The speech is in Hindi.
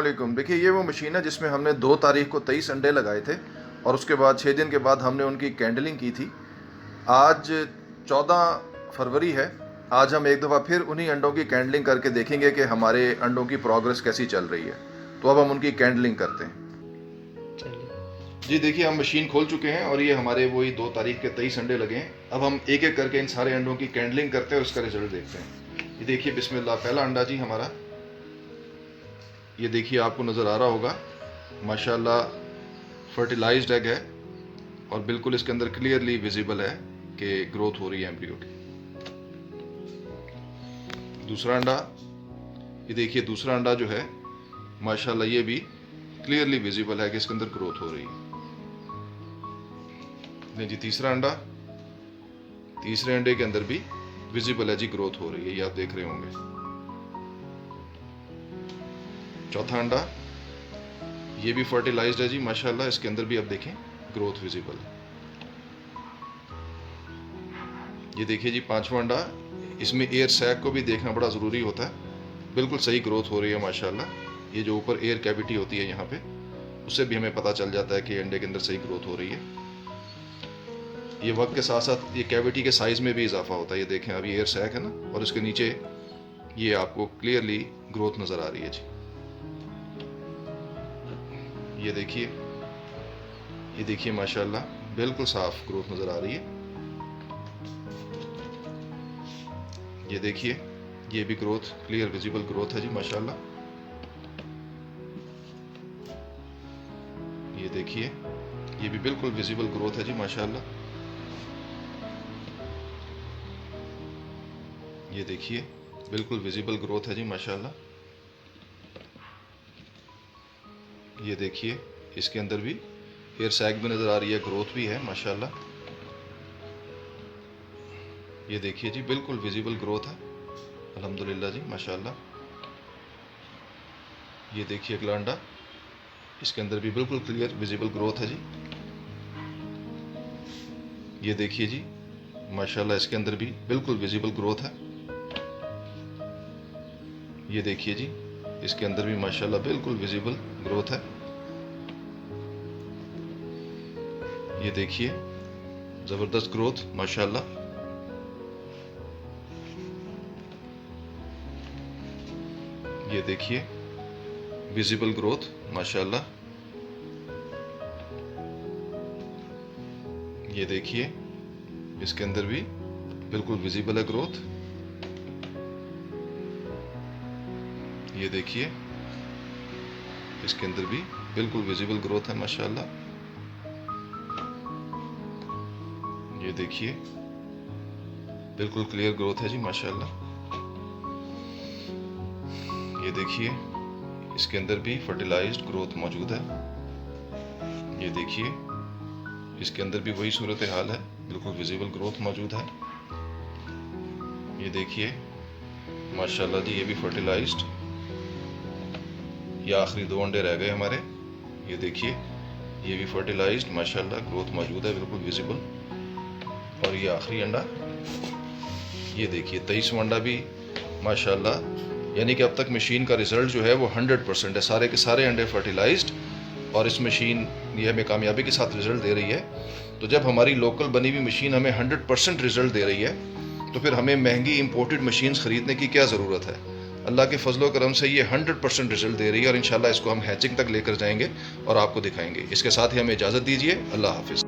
वालेकुम। देखिए, ये वो मशीन है जिसमें हमने 2 तारीख को 23 अंडे लगाए थे और उसके बाद 6 दिन के बाद हमने उनकी कैंडलिंग की थी। आज 14 फरवरी है। आज हम एक दफ़ा फिर उन्हीं अंडों की कैंडलिंग करके देखेंगे कि हमारे अंडों की प्रोग्रेस कैसी चल रही है। तो अब हम उनकी कैंडलिंग करते हैं। जी देखिए, हम मशीन खोल चुके हैं और ये हमारे वही 2 तारीख के 23 अंडे लगे हैं। अब हम एक एक करके इन सारे अंडों की कैंडलिंग करते हैं और उसका रिजल्ट देखते हैं। ये देखिए, बिस्मिल्लाह, पहला अंडा जी हमारा, ये देखिए आपको नज़र आ रहा होगा, माशाल्लाह फर्टिलाइज्ड एग है और बिल्कुल इसके अंदर क्लियरली विजिबल है कि ग्रोथ हो रही है एम्ब्रियो की। दूसरा अंडा, ये देखिए दूसरा अंडा जो है माशाल्लाह ये भी क्लियरली विजिबल है कि इसके अंदर ग्रोथ हो रही है। नहीं जी, तीसरा अंडा, तीसरे अंडे के अंदर भी विजिबल है जी, ग्रोथ हो रही है, ये आप देख रहे होंगे। चौथा अंडा, ये भी फर्टिलाइज्ड है जी माशाल्लाह, इसके अंदर भी आप देखें ग्रोथ विजिबल है। ये देखिए जी पांचवा अंडा, इसमें एयर सैक को भी देखना बड़ा ज़रूरी होता है। बिल्कुल सही ग्रोथ हो रही है माशाल्लाह। ये जो ऊपर एयर कैविटी होती है यहाँ पे, उससे भी हमें पता चल जाता है कि अंडे के अंदर सही ग्रोथ हो रही है। ये वक्त के साथ साथ ये कैविटी के साइज़ में भी इजाफा होता है। ये देखें, अभी एयर सैक है ना, और इसके नीचे ये आपको क्लियरली ग्रोथ नज़र आ रही है जी। ये देखिए माशाल्लाह बिल्कुल साफ ग्रोथ नज़र आ रही है। ये देखिए, ये भी ग्रोथ क्लियर विजिबल ग्रोथ है जी माशाल्लाह। ये देखिए, ये भी बिल्कुल विजिबल ग्रोथ है जी माशाल्लाह। ये देखिए, बिल्कुल विजिबल ग्रोथ है जी माशाल्लाह। ये देखिए, इसके अंदर भी एयर सैक भी नज़र आ रही है, ग्रोथ भी है माशाल्लाह। ये देखिए जी, बिल्कुल विजिबल ग्रोथ है अल्हम्दुलिल्लाह जी माशाल्लाह। ये देखिए अगला अंडा, इसके अंदर भी बिल्कुल क्लियर विजिबल ग्रोथ है जी। ये देखिए जी माशाल्लाह, इसके अंदर भी बिल्कुल विजिबल ग्रोथ है। ये देखिए जी, इसके अंदर भी माशाल्लाह बिल्कुल विजिबल ग्रोथ है। ये देखिए, ज़बरदस्त ग्रोथ माशाल्लाह। ये देखिए, विजिबल ग्रोथ माशाल्लाह। ये देखिए, इसके अंदर भी बिल्कुल विजिबल है ग्रोथ। ये देखिए, इसके अंदर भी बिल्कुल विजिबल ग्रोथ है माशाल्लाह। ये देखिए, बिल्कुल क्लियर ग्रोथ है जी माशाल्लाह। ये देखिए, इसके अंदर भी फर्टिलाइज्ड ग्रोथ मौजूद है। ये देखिए, इसके अंदर भी वही सूरत हाल है, बिल्कुल विजिबल ग्रोथ मौजूद है। ये देखिए माशाल्लाह जी, ये भी फर्टिलाइज्ड। ये आखिरी 2 अंडे रह गए हमारे। ये देखिए, ये भी फर्टिलाइज्ड माशाल्लाह, ग्रोथ मौजूद है, बिल्कुल विजिबल। और ये आखिरी अंडा, ये देखिए 23वां अंडा भी माशाल्लाह। यानी कि अब तक मशीन का रिज़ल्ट जो है वो 100% है। सारे के सारे अंडे फर्टिलाइज्ड और इस मशीन ये हमें कामयाबी के साथ रिज़ल्ट दे रही है। तो जब हमारी लोकल बनी हुई मशीन हमें 100% रिज़ल्ट दे रही है, तो फिर हमें महंगी इंपोर्टेड मशीन्स ख़रीदने की क्या ज़रूरत है। अल्लाह के फजलो करम से ये 100% रिज़ल्ट दे रही है और इंशाल्लाह इसको हम हैचिंग तक लेकर जाएंगे और आपको दिखाएंगे। इसके साथ ही हमें इजाज़त दीजिए। अल्लाह हाफ़िज़।